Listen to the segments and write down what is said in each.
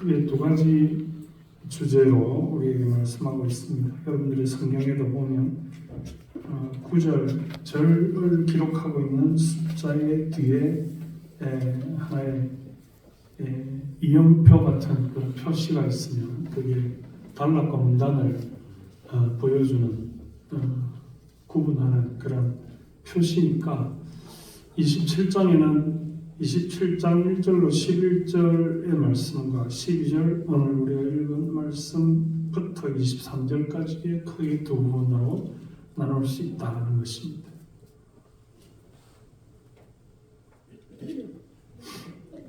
크게 두 가지 주제로 우리에게 말씀하고 있습니다. 여러분들의 성경에도 보면 구절, 절을 기록하고 있는 숫자의 뒤에 하나의 이음표 같은 그런 표시가 있으면 그게 단락과 문단을 보여주는 구분하는 그런 표시니까 27장에는 27장 1절로 11절의 말씀과 12절 오늘 우리가 읽은 말씀부터 23절까지의 크게 두 부분으로 나눌 수 있다는 것입니다.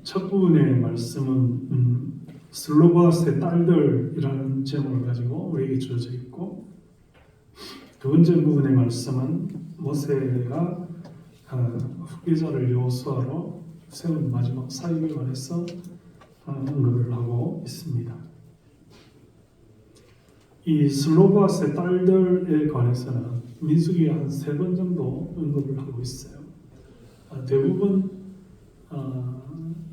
첫 부분의 말씀은 슬로바스의 딸들이라는 제목을 가지고 우리에게 주어져 있고, 두 번째 부분의 말씀은 모세가 후계자를 여호수아로 세운 마지막 사역에 관해서 언급을 하고 있습니다. 이 슬로바스의 딸들에 관해서는 민수기에 한 3번 정도 언급을 하고 있어요. 대부분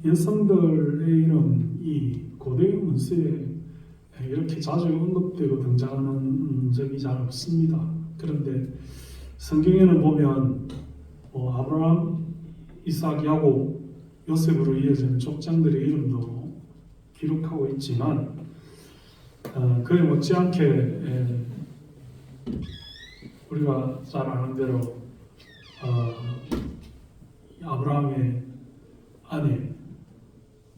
여성들의 이름이 고대 문서에 이렇게 자주 언급되고 등장하는 적이 잘 없습니다. 그런데 성경에는 보면 아브라함, 이삭, 야곱, 요셉으로 이어지는 족장들의 이름도 기록하고 있지만 그에 못지않게 우리가 잘 아는 대로 아브라함의 아내의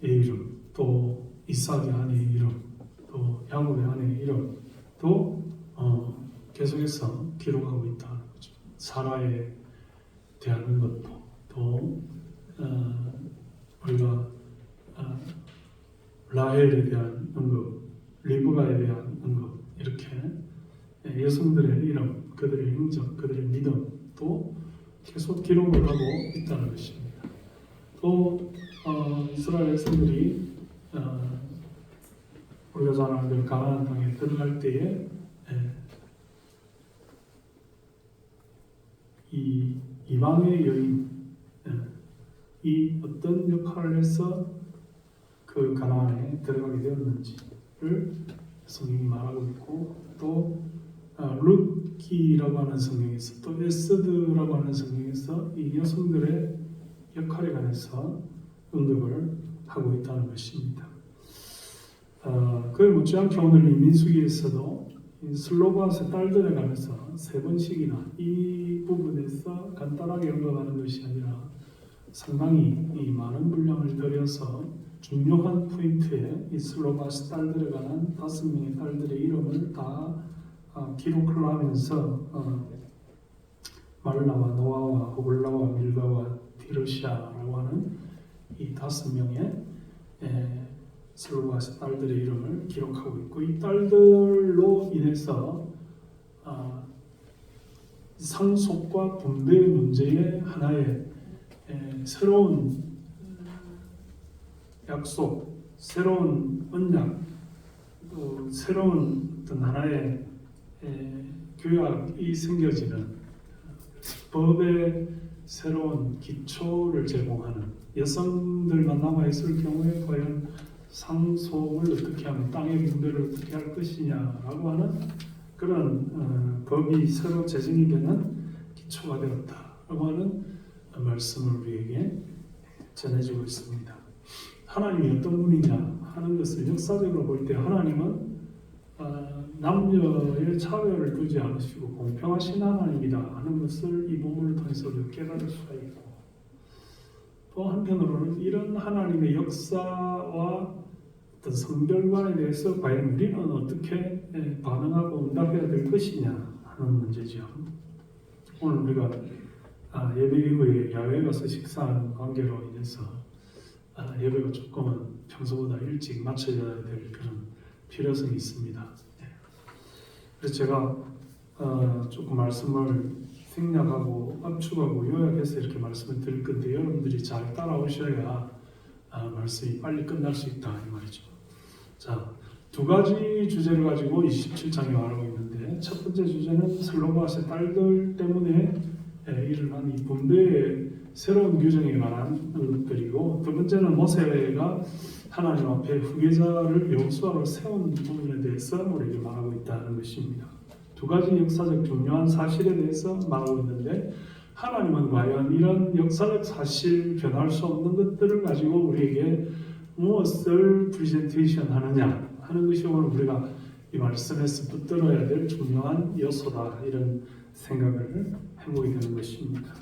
이름, 또 이삭의 아내의 이름, 또 야곱의 아내의 이름도 계속해서 기록하고 있다는 거죠. 사라에 대한 것도, 또 우리가 라헬에 대한 언급, 리브가에 대한 언급, 이렇게 여성들의 이름, 그들의 행적, 그들의 믿음도 계속 기록을 하고 있다는 것입니다. 또 이스라엘 백성들이 우리가 잘 아는 가나안 땅에 들어갈 때에 이 이방의 여인 이 어떤 역할을 해서 그 가나안에 들어가게 되었는지를 성경이 말하고 있고, 또 룻기라고 하는 성경에서, 또 에스드라고 하는 성경에서 이 여성들의 역할에 관해서 언급을 하고 있다는 것입니다. 그에 못지않게 오늘 이 민수기에서도 슬로바스의 딸들에 관해서 3번씩이나 이 부분에서 간단하게 언급하는 것이 아니라 상당히 이 많은 분량을 들여서 중요한 포인트에 이 슬로바스 딸들에 관한 5명의 딸들의 이름을 다 기록을 하면서 말라와 노아와 호글라와 밀가와 디르시아라고 하는 이 5명의 슬로바스 딸들의 이름을 기록하고 있고, 이 딸들로 인해서 상속과 분배의 문제의 하나의 새로운 약속, 새로운 언약, 또 새로운 어떤 하나의 규약이 생겨지는 법의 새로운 기초를 제공하는, 여성들만 남아있을 경우에 과연 상속을 어떻게 하면, 땅의 분배를 어떻게 할 것이냐라고 하는 그런 법이 새로 제정이 되는 기초가 되었다라고 하는 말씀을 우리에게 전해주고 있습니다. 하나님이 어떤 분이냐 하는 것을 역사적으로 볼 때 하나님은 남녀의 차별을 두지 않으시고 공평하신 하나님이다 하는 것을 이 부분을 통해서 깨달을 수가 있고, 또 한편으로는 이런 하나님의 역사와 어떤 성결관에 대해서 과연 우리는 어떻게 반응하고 응답해야 될 것이냐 하는 문제죠. 오늘 우리가 예배 이후에 야외에 가서 식사하는 관계로 인해서 예배가 조금은 평소보다 일찍 마쳐야 될 그런 필요성이 있습니다. 그래서 제가 조금 말씀을 생략하고 압축하고 요약해서 이렇게 말씀을 드릴 건데, 여러분들이 잘 따라오셔야 말씀이 빨리 끝날 수 있다 이 말이죠. 자, 두 가지 주제를 가지고 27장에 말하고 있는데, 첫 번째 주제는 슬로바스의 딸들 때문에 일어난 이 분배의 새로운 규정에 관한 것들이고, 두 번째는 모세가 하나님 앞에 후계자를 여호수아로 세운 부분에 대해서 우리에게 말하고 있다는 것입니다. 두 가지 역사적 중요한 사실에 대해서 말하고 있는데 하나님은 과연 이런 역사적 사실, 변할 수 없는 것들을 가지고 우리에게 무엇을 프리젠테이션 하느냐 하는 것이 오늘 우리가 이 말씀에서 붙들어야 될 중요한 요소다, 이런 생각을 해보게 되는 것입니다.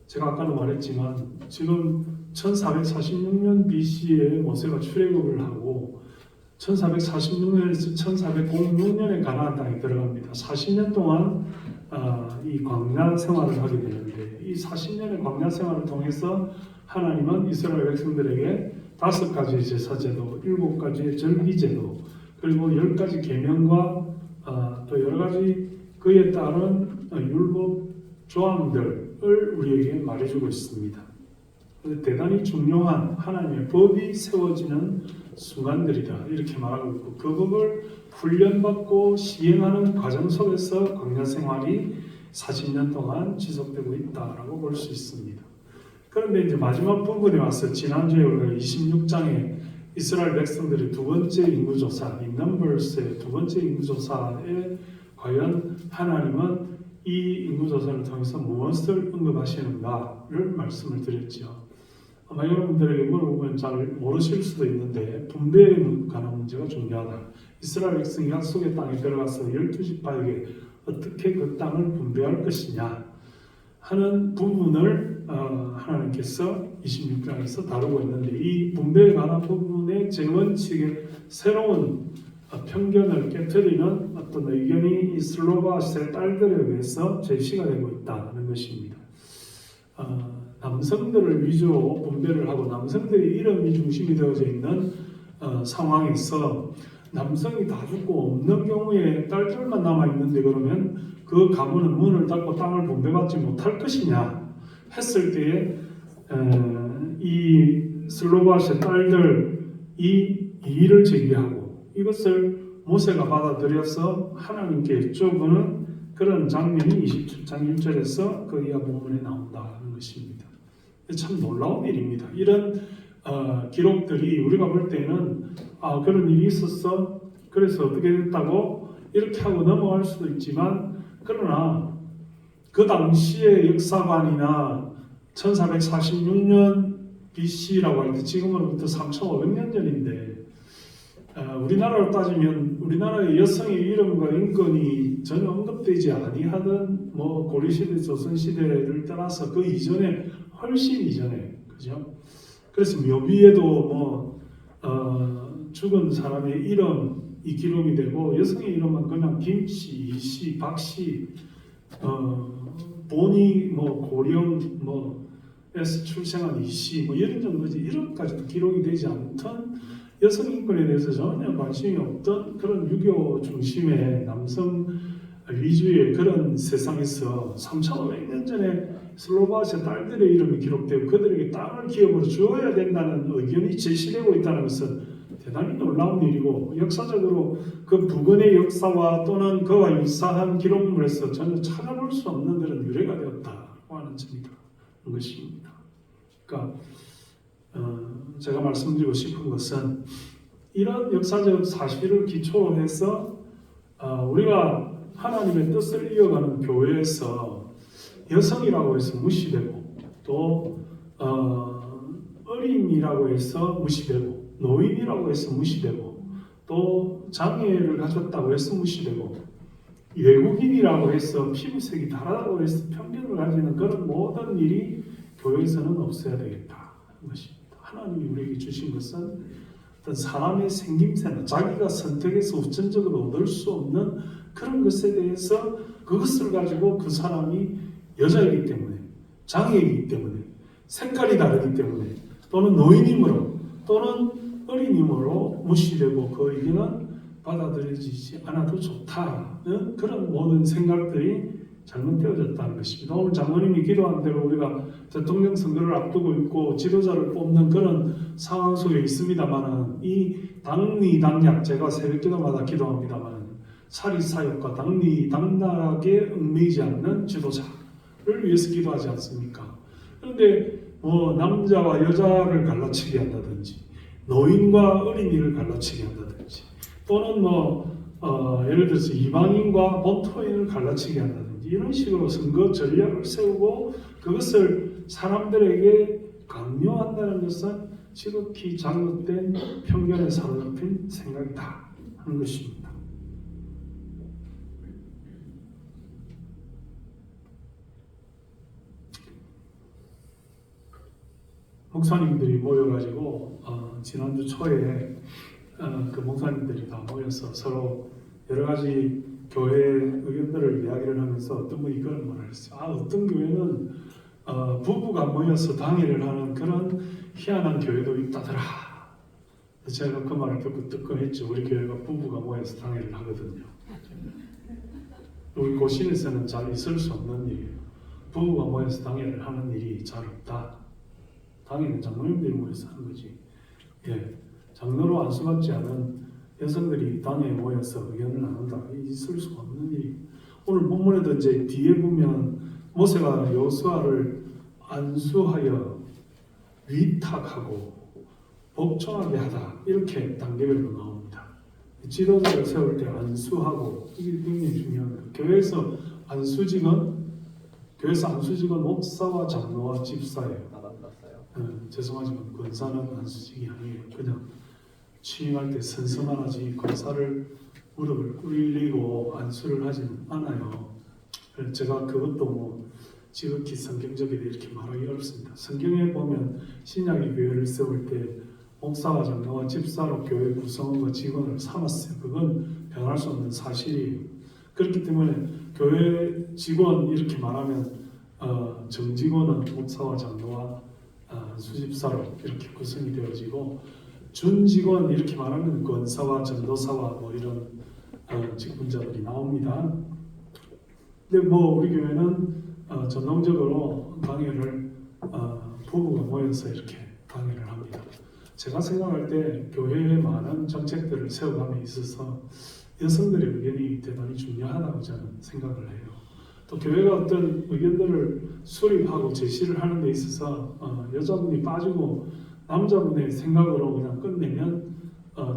제가 아까도 말했지만 지금 1446년 BC에 모세가 출애굽을 하고 1446년에서 1406년에 가나안 땅에 들어갑니다. 40년 동안 이 광야 생활을 하게 되는데, 이 40년의 광야 생활을 통해서 하나님은 이스라엘 백성들에게 5가지의 제사제도, 7가지의 절기제도, 그리고 10가지 계명과 또 여러 가지 그에 따른 율법 조항들을 우리에게 말해주고 있습니다. 대단히 중요한 하나님의 법이 세워지는 순간들이다, 이렇게 말하고 있고, 그 법을 훈련받고 시행하는 과정 속에서 광야 생활이 40년 동안 지속되고 있다라고 볼 수 있습니다. 그런데 이제 마지막 부분에 와서 지난주에 우리가 26장에 이스라엘 백성들의 두 번째 인구조사, 이 넘버스의 두 번째 인구조사에 과연 하나님은 이 인구조사를 통해서 무엇을 언급하시는가를 말씀을 드렸죠. 아마 여러분들에게 물어보면 잘 모르실 수도 있는데 분배에 관한 문제가 중요하다. 이스라엘 백성이 약속의 땅에 들어가서 12지파에게 어떻게 그 땅을 분배할 것이냐 하는 부분을 하나님께서 26장에서 다루고 있는데, 이 분배에 관한 부분의 제원칙의 새로운 편견을 깨뜨리는 어떤 의견이 이 슬로바스의 딸들에 의해서 제시가 되고 있다는 것입니다. 남성들을 위주로 분배를 하고 남성들의 이름이 중심이 되어져 있는 상황에서 남성이 다 죽고 없는 경우에 딸들만 남아있는데, 그러면 그 가문은 문을 닫고 땅을 분배받지 못할 것이냐 했을 때에 이 슬로바스의 딸들이 이의를 제기하고 이것을 모세가 받아들여서 하나님께 여쭤보는 그런 장면이 27장 1절에서 그 이하 본문에 나온다는 것입니다. 참 놀라운 일입니다. 이런 기록들이 우리가 볼 때는 그런 일이 있었어, 그래서 어떻게 됐다고 이렇게 하고 넘어갈 수도 있지만, 그러나 그 당시의 역사관이나 1446년 BC라고 할 때 지금으로부터 3500년 전인데, 우리나라로 따지면 우리나라의 여성의 이름과 인권이 전혀 언급되지 아니하던 고려시대, 조선시대를 떠나서 그 이전에, 훨씬 이전에, 그죠? 그래서 묘비에도 죽은 사람의 이름이 기록이 되고, 여성의 이름은 그냥 김씨, 이씨, 박씨, 본이 고령 에서 출생한 이씨 이런 정도지, 이름까지도 기록이 되지 않던, 여성 인권에 대해서 전혀 관심이 없던 그런 유교 중심의 남성 위주의 그런 세상에서 3,500년 전에 슬로바스의 딸들의 이름이 기록되고 그들에게 땅을 기업으로 주어야 된다는 의견이 제시되고 있다는 것은 대단히 놀라운 일이고, 역사적으로 그 부근의 역사와 또는 그와 유사한 기록물에서 전혀 찾아볼 수 없는 그런 유래가 되었다고 하는 점이다 것입니다. 그러니까 제가 말씀드리고 싶은 것은, 이런 역사적 사실을 기초로 해서 우리가 하나님의 뜻을 이어가는 교회에서 여성이라고 해서 무시되고, 또 어린이라고 해서 무시되고, 노인이라고 해서 무시되고, 또 장애를 가졌다고 해서 무시되고, 외국인이라고 해서 피부색이 다르다고 해서 편견을 가지는 그런 모든 일이 교회에서는 없어야 되겠다 하는 것입니다. 하나님이 우리에게 주신 것은 어떤 사람의 생김새나 자기가 선택해서 우선적으로 얻을 수 없는 그런 것에 대해서 그것을 가지고 그 사람이 여자이기 때문에, 장애이기 때문에, 색깔이 다르기 때문에, 또는 노인이므로, 또는 어린이므로 무시되고 그 의견은 받아들여지지 않아도 좋다는 그런 모든 생각들이 잘못되어졌다는 것입니다. 오늘 장로님이 기도한 대로 우리가 대통령 선거를 앞두고 있고 지도자를 뽑는 그런 상황 속에 있습니다만, 이 당리당략, 제가 새벽기도마다 기도합니다만, 사리사욕과 당리당락에 얽매이지 않는 지도자를 위해서 기도하지 않습니까? 그런데 뭐 남자와 여자를 갈라치게 한다든지 노인과 어린이를 갈라치게 한다든지 또는 예를 들어서 이방인과 본토인을 갈라치게 한다든지 이런 식으로 선거 전략을 세우고 그것을 사람들에게 강요한다는 것은 지극히 잘못된 편견에 사로잡힌 생각이다 하는 것입니다. 목사님들이 모여가지고 지난주 초에 그 목사님들이 다 모여서 서로 여러 가지 교회 의견들을 이야기를 하면서 어떤 분이 그런 말을 했어요. 어떤 교회는 부부가 모여서 당회를 하는 그런 희한한 교회도 있다더라. 제가 그 말을 듣고 뜨끔했죠. 우리 교회가 부부가 모여서 당회를 하거든요. 우리 고신에서는 잘 있을 수 없는 일이에요. 부부가 모여서 당회를 하는 일이 잘 없다. 당회는 장로님들이 모여서 하는 거지. 예, 장로로 안수받지 않은 여성들이 당회에 모여서 의견을 나눈다. 있을 수 없는 일이. 오늘 본문에도 이제 뒤에 보면 모세가 여호수아를 안수하여 위탁하고 복종하게 하다 이렇게 단계별로 나옵니다. 지도자를 세울 때 안수하고 이게 굉장히 중요합니다. 교회에서 안수직은 목사와 장로와 집사예요. 죄송하지만 권사는 안수직이 아니에요. 그냥 취임할 때 선서만 하지 권사를 무릎을 꿇리고 안수를 하지는 않아요. 제가 그것도 지극히 성경적이다 이렇게 말하기 어렵습니다. 성경에 보면 신약의 교회를 세울 때 목사와 장로와 집사로 교회 구성원과 직원을 삼았어요. 그건 변할 수 없는 사실이에요. 그렇기 때문에 교회 직원 이렇게 말하면 정직원은 목사와 장로와 수집사로 이렇게 구성이 되어지고 준직원 이렇게 말하면 권사와 전도사와 이런 직분자들이 나옵니다. 근데 우리 교회는 전통적으로 당회를 부부가 모여서 이렇게 당회를 합니다. 제가 생각할 때 교회의 많은 정책들을 세워감에 있어서 여성들의 의견이 대단히 중요하다고 저는 생각을 해요. 또 교회가 어떤 의견들을 수립하고 제시를 하는 데 있어서 여자분이 빠지고 남자분의 생각으로 그냥 끝내면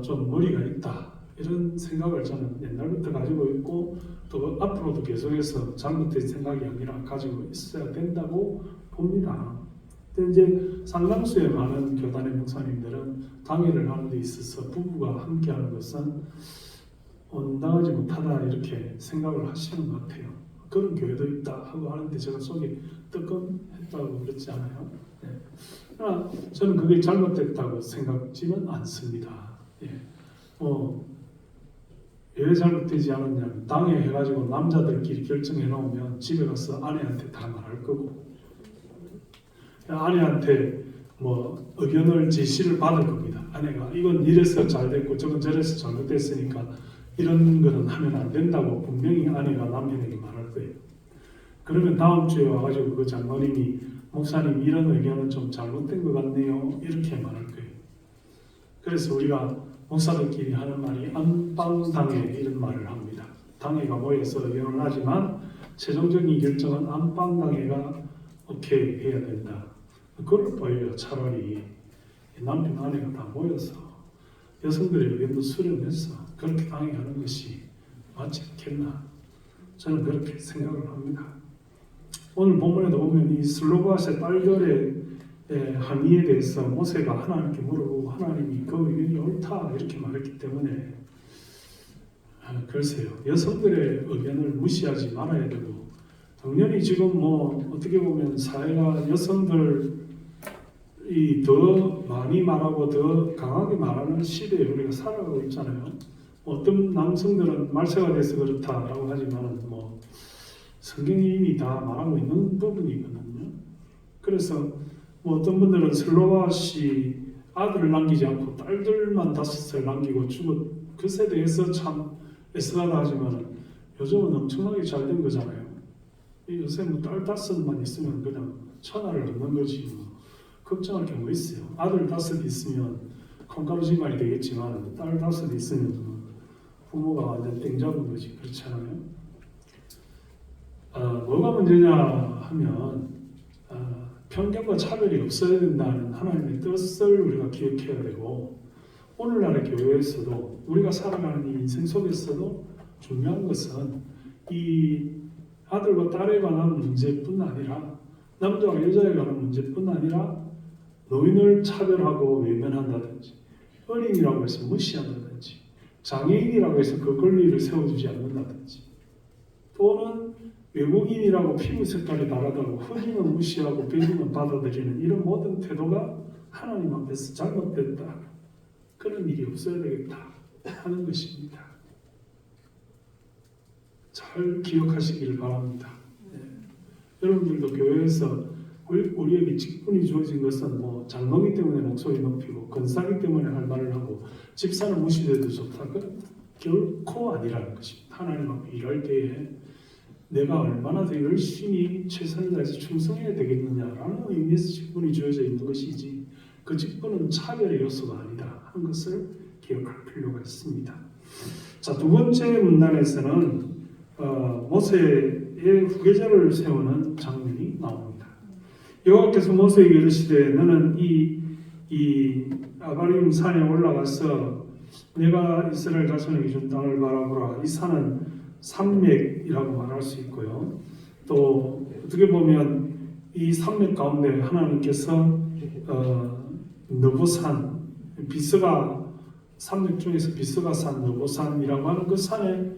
좀 무리가 있다 이런 생각을 저는 옛날부터 가지고 있고 또 앞으로도 계속해서 잘못된 생각이 아니라 가지고 있어야 된다고 봅니다. 근데 이제 상당수의 많은 교단의 목사님들은 당회를 하는 데 있어서 부부가 함께하는 것은 온당하지 못하다 이렇게 생각을 하시는 것 같아요. 그런 교회도 있다 하고 하는데 제가 속이 뜨끔했다고 그랬지 않아요? 네. 그러나 저는 그게 잘못됐다고 생각지는 않습니다. 예. 왜 잘못되지 않았냐면 당회 해가지고 남자들끼리 결정해 놓으면 집에 가서 아내한테 다 말할 거고 아내한테 의견을 제시를 받을 겁니다. 아내가 이건 이래서 잘 됐고 저건 저래서 잘못됐으니까 이런 거는 하면 안 된다고 분명히 아내가 남편에게 말할 거예요. 그러면 다음 주에 와가지고 그 장로님이 목사님 이런 의견은 좀 잘못된 것 같네요 이렇게 말할 거예요. 그래서 우리가 목사들끼리 하는 말이 안방당회 이런 말을 합니다. 당회가 모여서 의견을 하지만 최종적인 결정은 안방당회가 오케이 해야 된다. 그걸 보여요. 차라리 남편 아내가 다 모여서 여성들의 의견도 수렴해서 그렇게 당회하는 것이 맞지 않겠나 저는 그렇게 생각을 합니다. 오늘 본문에도 보면 이 슬로바스의 딸들의 항의에 대해서 모세가 하나님께 물어보고 하나님이 그 의견이 옳다 이렇게 말했기 때문에 글쎄요 여성들의 의견을 무시하지 말아야 되고 당연히 지금 어떻게 보면 사회가 여성들이 더 많이 말하고 더 강하게 말하는 시대에 우리가 살아가고 있잖아요. 어떤 남성들은 말세가 돼서 그렇다라고 하지만 성경이 이미 다 말하고 있는 부분이거든요. 그래서 어떤 분들은 슬로바시 아들을 남기지 않고 딸들만 5살 남기고 죽은 그 세대에서 참 애쓰하다 하지만 요즘은 엄청나게 잘 된 거잖아요. 요새 딸 5만 있으면 그냥 천하를 얻는 거지 걱정할 게 뭐 있어요. 아들 5 있으면 콩가루 집안이 되겠지만 딸 5 있으면 부모가 완전 땡 잡은 거지 그렇잖아요. 뭐가 문제냐 하면 편견과 차별이 없어야 된다는 하나님의 뜻을 우리가 기억해야 되고, 오늘날의 교회에서도 우리가 살아가는 이 인생 속에서도 중요한 것은 이 아들과 딸에 관한 문제뿐 아니라 남자와 여자에 관한 문제뿐 아니라 노인을 차별하고 외면한다든지, 어린이라고 해서 무시한다든지, 장애인이라고 해서 그 권리를 세워주지 않는다든지, 또는 외국인이라고 피부 색깔이 다르다고 흑인은 무시하고 백인은 받아들이는 이런 모든 태도가 하나님 앞에서 잘못됐다, 그런 일이 없어야 되겠다 하는 것입니다. 잘 기억하시길 바랍니다. 네. 여러분들도 교회에서 우리에게 직분이 주어진 것은 뭐 장로기 때문에 목소리 높이고 권사기 때문에 할 말을 하고 집사는 무시돼도 좋다, 그건 결코 아니라는 것입니다. 하나님 앞에 일할 때에 내가 얼마나 더 열심히 최선을 다해서 충성해야 되겠느냐라는 의미에서 직분이 주어져 있는 것이지, 그 직분은 차별의 요소가 아니다 하는 것을 기억할 필요가 있습니다. 자, 두 번째 문단에서는 모세의 후계자를 세우는 장면이 나옵니다. 여호와께서 모세에게 이르시되 너는 이 아바림 산에 올라가서 내가 이스라엘 자손에게 준 땅을 바라보라. 이 산은 산맥이라고 말할 수 있고요. 또 어떻게 보면 이 산맥 가운데 하나님께서 느보산, 비스가 산맥 중에서 비스가 산 느보산이라고 하는 그 산에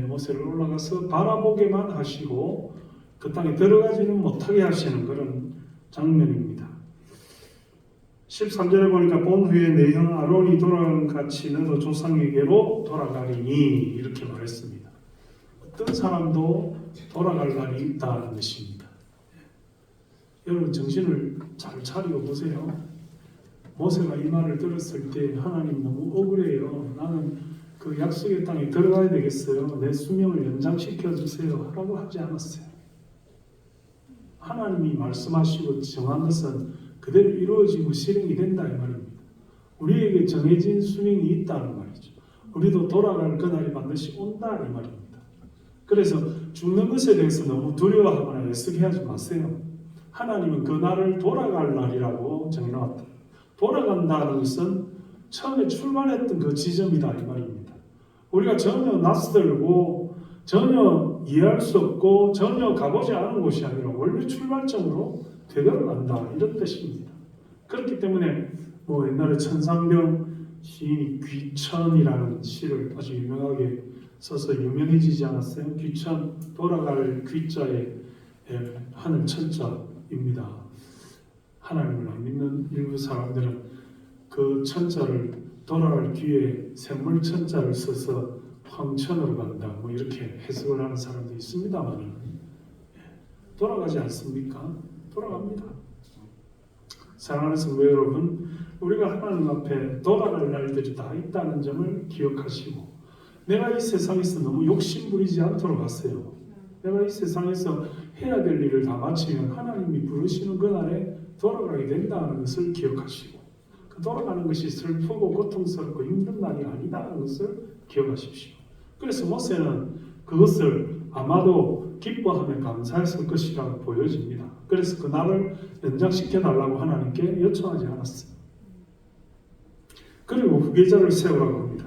모세를 올라가서 바라보게만 하시고 그 땅에 들어가지는 못하게 하시는 그런 장면입니다. 13절에 보니까 본 후에 내 형 아론이 돌아간 같이 너도 조상에게로 돌아가리니 이렇게 말했습니다. 어떤 사람도 돌아갈 날이 있다는 것입니다. 여러분 정신을 잘 차리고 보세요. 모세가 이 말을 들었을 때 하나님 너무 억울해요. 나는 그 약속의 땅에 들어가야 되겠어요. 내 수명을 연장시켜 주세요 라고 하지 않았어요. 하나님이 말씀하시고 정한 것은 그대로 이루어지고 실행이 된다 이 말입니다. 우리에게 정해진 수명이 있다는 말이죠. 우리도 돌아갈 그날이 반드시 온다 이 말입니다. 그래서 죽는 것에 대해서 너무 두려워하거나 애쓰게하지 마세요. 하나님은 그 날을 돌아갈 날이라고 정해놨다. 돌아간다는 것은 처음에 출발했던 그 지점이다 이 말입니다. 우리가 전혀 낯설고 전혀 이해할 수 없고 전혀 가보지 않은 곳이 아니라 원래 출발점으로 되돌아간다 이런 뜻입니다. 그렇기 때문에 뭐 옛날에 천상병 시인이 귀천이라는 시를 아주 유명하게 써서 유명해지지 않았어요? 귀천, 돌아갈 귀자에 하늘 천자입니다. 하나님을 안 믿는 일부 사람들은 그 천자를 돌아갈 귀에 샘물 천자를 써서 황천으로 간다 뭐 이렇게 해석을 하는 사람도 있습니다만 돌아가지 않습니까? 돌아갑니다. 사랑하는 성도 여러분, 우리가 하나님 앞에 돌아갈 날들이 다 있다는 점을 기억하시고 내가 이 세상에서 너무 욕심 부리지 않도록 하세요. 내가 이 세상에서 해야 될 일을 다 마치면 하나님이 부르시는 그날에 돌아가게 된다는 것을 기억하시고 그 돌아가는 것이 슬프고 고통스럽고 힘든 날이 아니다는 것을 기억하십시오. 그래서 모세는 그것을 아마도 기뻐하며 감사했을 것이라고 보여집니다. 그래서 그 날을 연장시켜 달라고 하나님께 요청하지 않았어요. 그리고 후계자를 세우라고 합니다.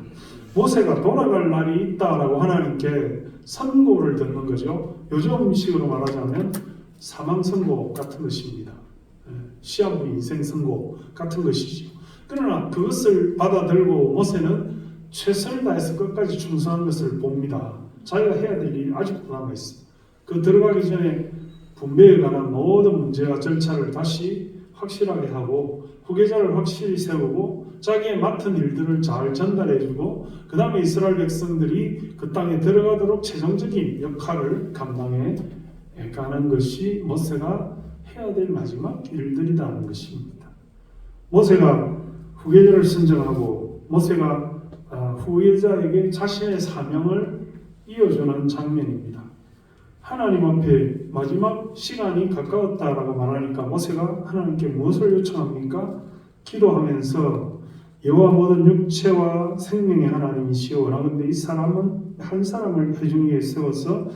모세가 돌아갈 날이 있다라고 하나님께 선고를 듣는 거죠. 요즘식으로 말하자면 사망 선고 같은 것입니다. 시한부 인생 선고 같은 것이죠. 그러나 그것을 받아들고 모세는 최선을 다해서 끝까지 충성한 것을 봅니다. 자기가 해야 될 일이 아직도 남아있어요. 그 들어가기 전에 분배에 관한 모든 문제와 절차를 다시 확실하게 하고 후계자를 확실히 세우고 자기의 맡은 일들을 잘 전달해주고 그 다음에 이스라엘 백성들이 그 땅에 들어가도록 최종적인 역할을 감당해 가는 것이 모세가 해야 될 마지막 일들이라는 것입니다. 모세가 후계자를 선정하고 모세가 후계자에게 자신의 사명을 이어주는 장면입니다. 하나님 앞에 마지막 시간이 가까웠다라고 말하니까 모세가 하나님께 무엇을 요청합니까? 기도하면서 여호와 모든 육체와 생명의 하나님이시오. 그런데 이 사람은 한 사람을 회중위에 세워서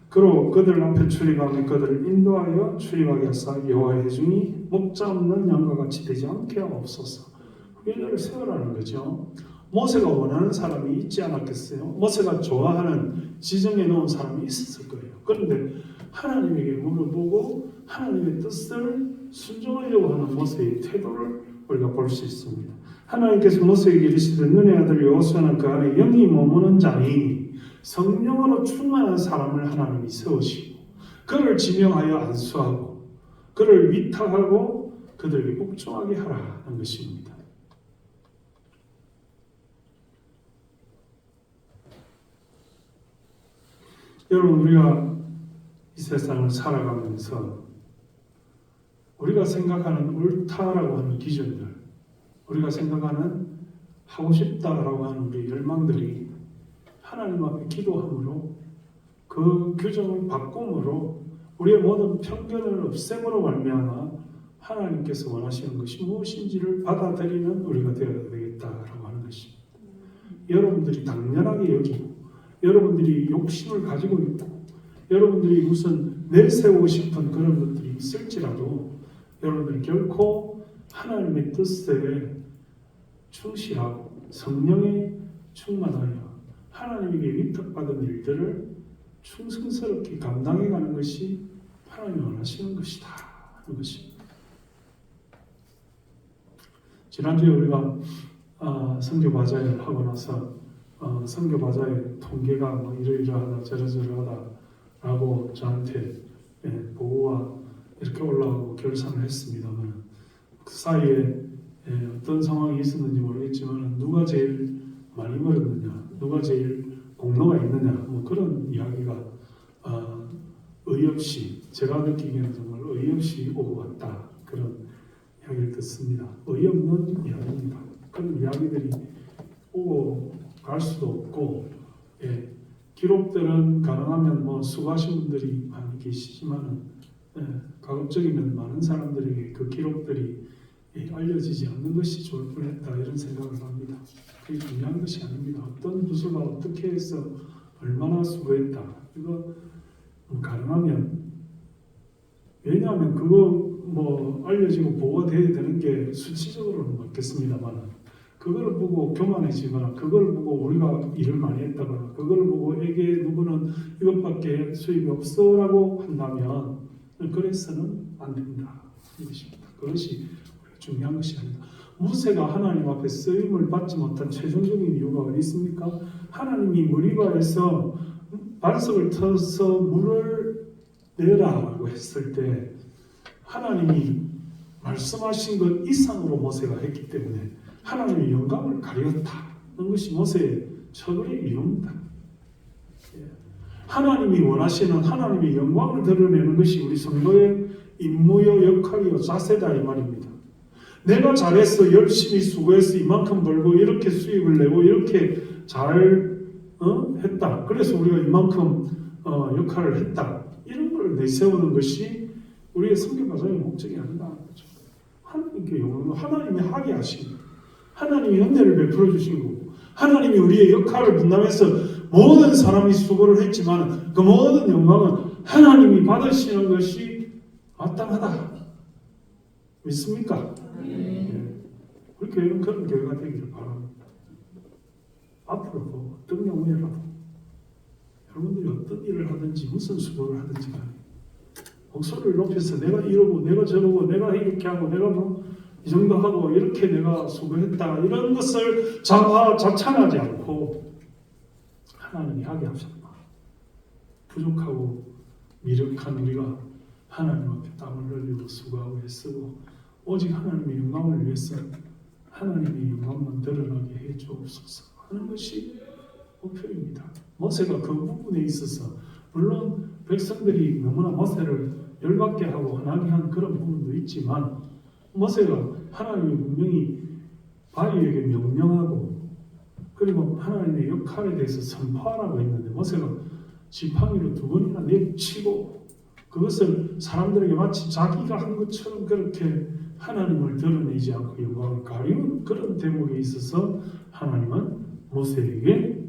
그로 그들 앞에 출입하며 그들을 인도하여 출입하게 하사 여호와의 회중이 목자 없는 양과 같이 되지 않게 하옵소서. 후계자를 세우라는 거죠. 모세가 원하는 사람이 있지 않았겠어요? 모세가 좋아하는 지정해 놓은 사람이 있었을 거예요. 그런데 하나님에게 물어보고 하나님의 뜻을 순종하려고 하는 모세의 태도를 우리가 볼 수 있습니다. 하나님께서 모세에게 이르시되 눈의 아들 여호수아는 그 안에 영이 머무는 자니 성령으로 충만한 사람을 하나님이 세우시고 그를 지명하여 안수하고 그를 위탁하고 그들에게 복종하게 하라는 것입니다. 여러분, 우리가 이 세상을 살아가면서 우리가 생각하는 옳다라고 하는 기준들, 우리가 생각하는 하고 싶다라고 하는 우리 열망들이 하나님 앞에 기도함으로 그 규정을 바꿈으로 우리의 모든 편견을 없앰으로 말미암아 하나님께서 원하시는 것이 무엇인지를 받아들이는 우리가 되어야 되겠다라고 하는 것입니다. 여러분들이 당연하게 여기고 여러분들이 욕심을 가지고 있고 여러분들이 무슨 내세우고 싶은 그런 것들이 있을지라도 여러분들이 결코 하나님의 뜻에 충실하고 성령에 충만하여 하나님에게 위탁받은 일들을 충성스럽게 감당해가는 것이 하나님이 원하시는 것이다 하는 것입니다. 지난주에 우리가 선교 바자회를 하고 나서 선교 바자회 통계가 뭐 이러이러하다 저러저러하다라고 저한테 보고가 이렇게 올라오고 결산을 했습니다만 그 사이에 어떤 상황이 있었는지 모르겠지만 누가 제일 많이 벌었느냐, 누가 제일 공로가 있느냐, 뭐 그런 이야기가 어이없이 제가 느끼기에는 정말 어이없이 오고 갔다 그런 이야기를 듣습니다. 어이없는 이야기입니다. 그런 이야기들이 오고 갈 수도 없고 기록들은 가능하면 뭐 수고하신 분들이 많이 계시지만은 가급적이면 많은 사람들에게 그 기록들이 알려지지 않는 것이 좋을 뻔했다 이런 생각을 합니다. 그게 중요한 것이 아닙니다. 어떤 부서가 어떻게 해서 얼마나 수고했다 이거 가능하면 왜냐하면 그거 뭐 알려지고 보고가 돼야 되는 게 수치적으로는 맞겠습니다만 그걸 보고 교만해지거나 그걸 보고 우리가 일을 많이 했다거나 그걸 보고 에게 누구는 이것밖에 수입이 없어라고 한다면 그래서는 안 된다 이것입니다. 그것이 중요한 것이 아니다. 모세가 하나님 앞에 쓰임을 받지 못한 최종적인 이유가 어디 있습니까? 하나님이 무리바에서 반석을 터서 물을 내라라고 했을 때 하나님이 말씀하신 것 이상으로 모세가 했기 때문에 하나님의 영광을 가렸다는 것이 모세의 처벌의 이유입니다. 하나님이 원하시는 하나님의 영광을 드러내는 것이 우리 성도의 임무요 역할이요 자세다 이 말입니다. 내가 잘했어 열심히 수고해서 이만큼 벌고 이렇게 수입을 내고 이렇게 잘 했다. 그래서 우리가 이만큼 역할을 했다. 이런 걸 내세우는 것이 우리의 성경 과정의 목적이 아니다. 하나님께 영광을 하나님이 하게 하신 것. 하나님이 은혜를 베풀어 주신 거고 하나님이 우리의 역할을 분담해서 모든 사람이 수고를 했지만 그 모든 영광은 하나님이 받으시는 것이 마땅하다. 믿습니까? 우리 교회는 그런 교회가 되기를 바랍니다. 앞으로도 어떤 경우에라도 여러분들이 어떤 일을 하든지 무슨 수고를 하든지 간에 목소리를 높여서 내가 이러고 내가 저러고 내가 이렇게 하고 내가 뭐 이 정도 하고 이렇게 내가 수고했다 이런 것을 자찬하지 않고 하나님이 하게 하셨다. 부족하고 미력한 우리가 하나님 앞에 땀을 흘리고 수고하고 애쓰고 오직 하나님의 영광을 위해서 하나님의 영광만 드러나게 해주옵소서 하는 것이 목표입니다. 모세가 그 부분에 있어서 물론 백성들이 너무나 모세를 열받게 하고 화나게 한 그런 부분도 있지만 모세가 하나님이 분명히 바위에게 명령하고 그리고 하나님의 역할에 대해서 선포하라고 했는데 모세가 지팡이로 2번이나 내치고 그것을 사람들에게 마치 자기가 한 것처럼 그렇게 하나님을 드러내지 않고 영광을 가리는 그런 대목에 있어서 하나님은 모세에게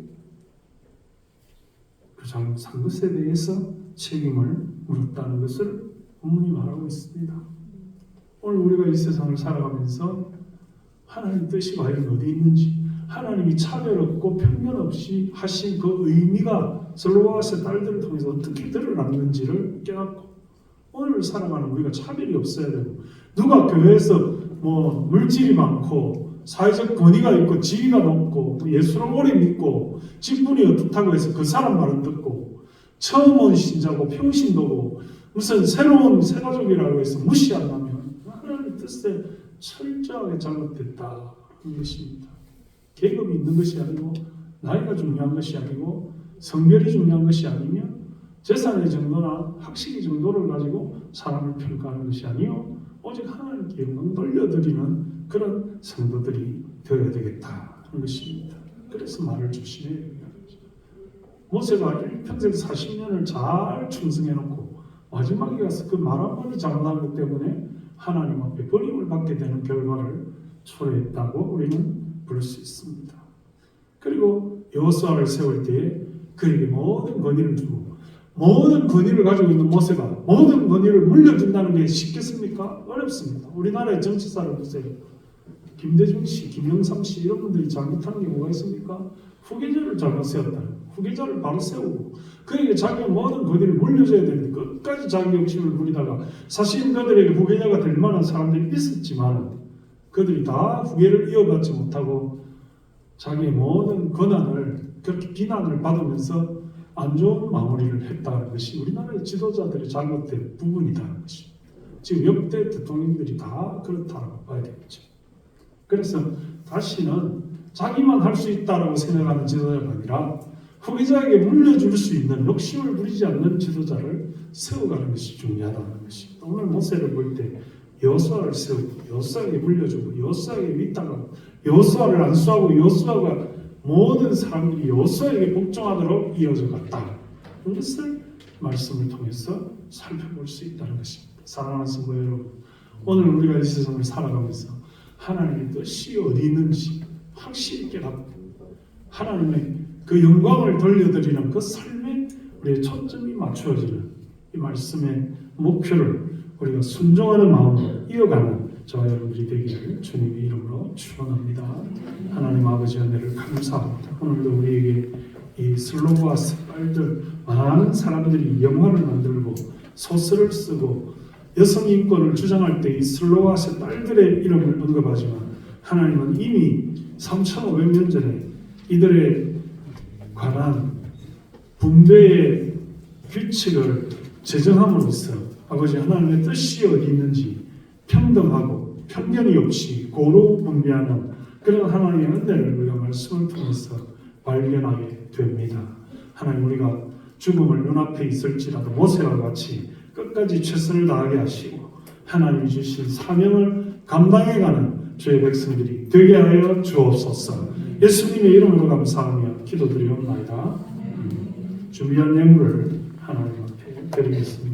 그 잘못한 것에 대해서 책임을 물었다는 것을 본문이 말하고 있습니다. 오늘 우리가 이 세상을 살아가면서 하나님 뜻이 과연 어디 있는지, 하나님이 차별 없고 편견 없이 하신 그 의미가 슬로바스의 딸들을 통해서 어떻게 드러났는지를 깨닫고, 오늘 살아가는 우리가 차별이 없어야 되고, 누가 교회에서 뭐 물질이 많고 사회적 권위가 있고 지위가 높고 예수를 오래 믿고 직분이 어떻다고 해서 그 사람 말은 듣고, 처음 온 신자고 평신도고 무슨 새로운 새가족이라고 해서 무시 안 하면 하나님의 뜻에 철저하게 잘못됐다 하는 것입니다. 계급이 있는 것이 아니고, 나이가 중요한 것이 아니고, 성별이 중요한 것이 아니며, 재산의 정도나 학식의 정도를 가지고 사람을 평가하는 것이 아니요, 오직 하나님께 영광 돌려드리는 그런 성도들이 되어야 되겠다 하는 것입니다. 그래서 말을 조심해야 됩니다. 모세가 일평생 40년을 잘 충성해놓고 마지막에 가서 그 말 한마디 잘못한 것 때문에 하나님 앞에 버림을 받게 되는 결과를 초래했다고 우리는 부를 수 있습니다. 그리고 여호수아를 세울 때에 그에게 모든 권위를 주고, 모든 권위를 가지고 있는 모세가 모든 권위를 물려준다는 게 쉽겠습니까? 어렵습니다. 우리나라의 정치사를 보세요. 김대중 씨, 김영삼 씨 이런 분들이 잘못하는 게 뭐가 있습니까? 후계자를 잘못 세웠다. 후계자를 바로 세우고 그에게 자기가 모든 권위를 물려줘야 되는데 끝까지 자기 욕심을 부리다가, 사실 그들에게 후계자가 될 만한 사람들이 있었지만 그들이 다 후계를 이어받지 못하고 자기의 모든 권한을 그렇게 비난을 받으면서 안 좋은 마무리를 했다는 것이 우리나라의 지도자들의 잘못된 부분이라는 것입니다. 지금 역대 대통령들이 다 그렇다고 봐야 되겠죠. 그래서 다시는 자기만 할 수 있다고 생각하는 지도자가 아니라 후계자에게 물려줄 수 있는 욕심을 부리지 않는 지도자를 세워가는 것이 중요하다는 것입니다. 오늘 모세를 볼 때 여호수아를 세우고 여호수아에게 물려주고 여호수아에게 윗당하고 여호수아를 안수하고 여호수아가 모든 사람들이 여호수아에게 복종하도록 이어져 갔다. 이것을 말씀을 통해서 살펴볼 수 있다는 것입니다. 사랑하는 성도 여러분, 오늘 우리가 이 세상을 살아가면서 하나님의 뜻이 어디 있는지 확실히 깨닫고 하나님의 그 영광을 돌려드리는 그 삶에 우리의 초점이 맞추어지는 이 말씀의 목표를 우리가 순종하는 마음으로 이어가는 저와 여러분들이 되기를 주님의 이름으로 축원합니다. 하나님 아버지 은혜를 감사합니다. 오늘도 우리에게 이 슬로바스 딸들 많은 사람들이 영화를 만들고 소설을 쓰고 여성 인권을 주장할 때 이 슬로바스 딸들의 이름을 언급하지만 하나님은 이미 3,500년 전에 이들에 관한 분배의 규칙을 제정함으로써 아버지 하나님의 뜻이 어디 있는지 평등하고 편견이 없이 고루 분배하는 그런 하나님의 은혜를 우리가 말씀을 통해서 발견하게 됩니다. 하나님, 우리가 죽음을 눈앞에 있을지라도 모세와 같이 끝까지 최선을 다하게 하시고 하나님이 주신 사명을 감당해가는 주의 백성들이 되게 하여 주옵소서. 예수님의 이름으로 감사하며 기도드리옵나이다. 준비한 예물을 하나님 앞에 드리겠습니다.